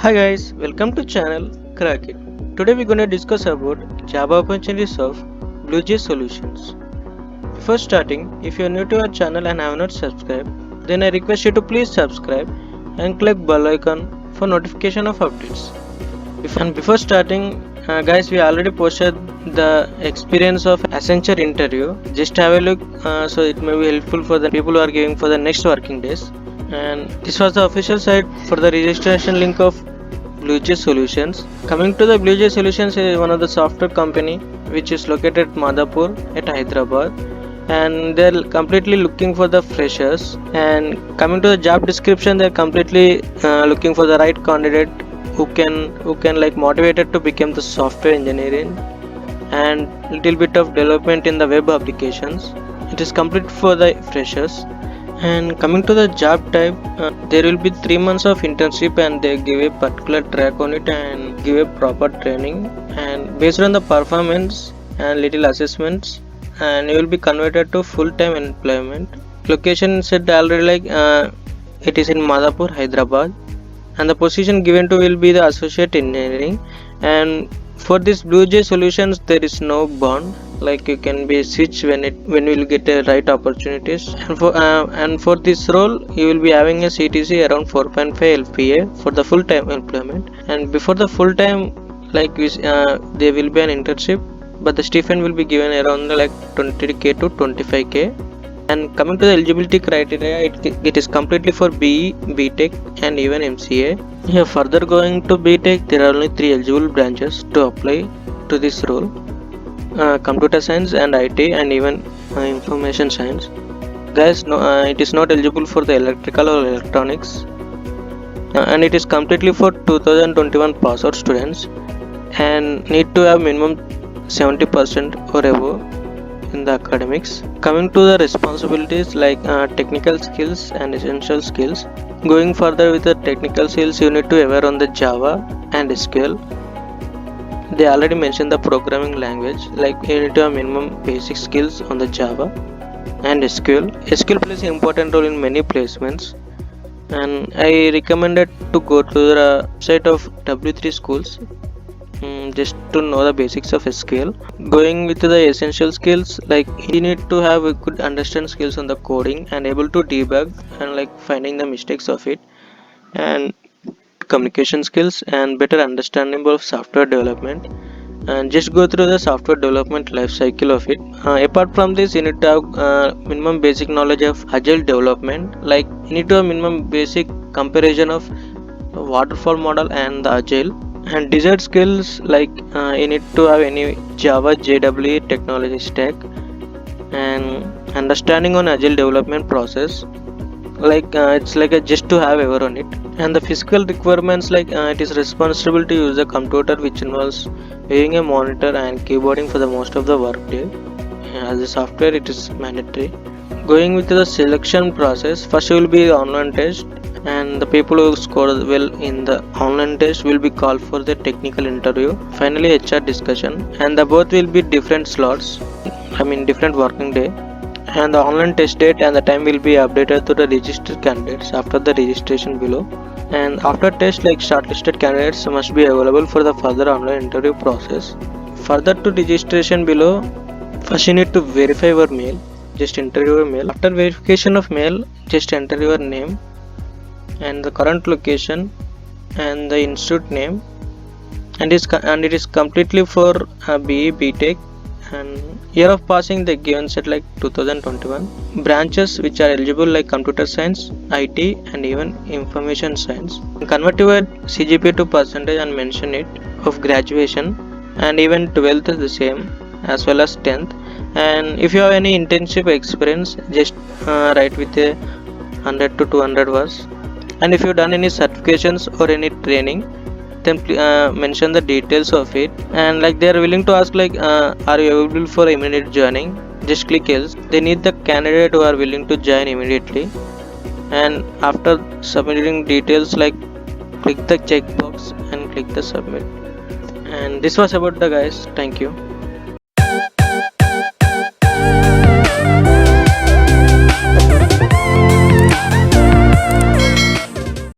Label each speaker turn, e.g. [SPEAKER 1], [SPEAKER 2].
[SPEAKER 1] Hi guys, welcome to channel Crack It. Today we're gonna discuss about Java opportunities of BlueJay Solutions. Before starting, if you're new to our channel and have not subscribed, then I request you to please subscribe and click bell icon for notification of updates. Before starting, guys, we already posted the experience of Accenture interview. Just have a look, so it may be helpful for the people who are giving for the next working days. And this was the official site for the registration link of BlueJay Solutions. Coming to the BlueJay Solutions is one of the software company which is located at Madhapur at Hyderabad, and they're completely looking for the freshers. And coming to the job description, they're completely looking for the right candidate who can like motivated to become the software engineering and little bit of development in the web applications. It is complete for the freshers. And coming to the job type, there will be 3 months of internship and they give a particular track on it and give a proper training, and based on the performance and little assessments, and you will be converted to full-time employment. Location said already, like it is in Madhapur, Hyderabad, and the position given to will be the associate engineering. And for this BlueJay Solutions there is no bond, like you can be switch when you will get a right opportunities. And for this role you will be having a CTC around 4.5 LPA for the full time employment. And before the full time, like there will be an internship, but the stipend will be given around like 20k to 25k. And coming to the eligibility criteria, it is completely for BE, BTech and even MCA. Here further going to BTech, there are only 3 eligible branches to apply to this role: computer science and IT and even information science. Guys, no, it is not eligible for the electrical or electronics, and it is completely for 2021 pass out students and need to have minimum 70% or above in the academics. Coming to the responsibilities, like technical skills and essential skills. Going further with the technical skills, you need to aware on the Java and SQL. They already mentioned the programming language, like you need to have minimum basic skills on the Java and SQL. SQL plays an important role in many placements, and I recommended to go to the site of W3 schools, just to know the basics of SQL. Going with the essential skills, like you need to have a good understand skills on the coding and able to debug and like finding the mistakes of it, and communication skills and better understanding of software development, and just go through the software development life cycle of it. Apart from this, you need to have minimum basic knowledge of agile development, like you need to have minimum basic comparison of waterfall model and the agile. And desired skills, like you need to have any Java JWE technology stack and understanding on agile development process, like it's like a just to have ever on it. And the physical requirements, like it is responsible to use a computer which involves wearing a monitor and keyboarding for the most of the workday. As a software it is mandatory. Going with the selection process, first will be the online test, and the people who score well in the online test will be called for the technical interview. Finally HR discussion, and the both will be different slots, different working day, and the online test date and the time will be updated to the registered candidates after the registration below. And after test, like shortlisted candidates must be available for the further online interview process. Further to registration below, first you need to verify your mail. Just enter your mail. After verification of mail, just enter your name and the current location and the institute name, and it is completely for BE BTech, and year of passing they given set like 2021. Branches which are eligible, like computer science, IT and even information science. Convert your CGPA to percentage and mention it of graduation, and even 12th is the same as well as 10th. And if you have any internship experience, just write with a 100 to 200 words. And if you done any certifications or any training, then mention the details of it. And like they are willing to ask, like are you available for immediate joining, just click else. They need the candidate who are willing to join immediately. And after submitting details, like click the checkbox and click the submit. And this was about the guys. Thank you.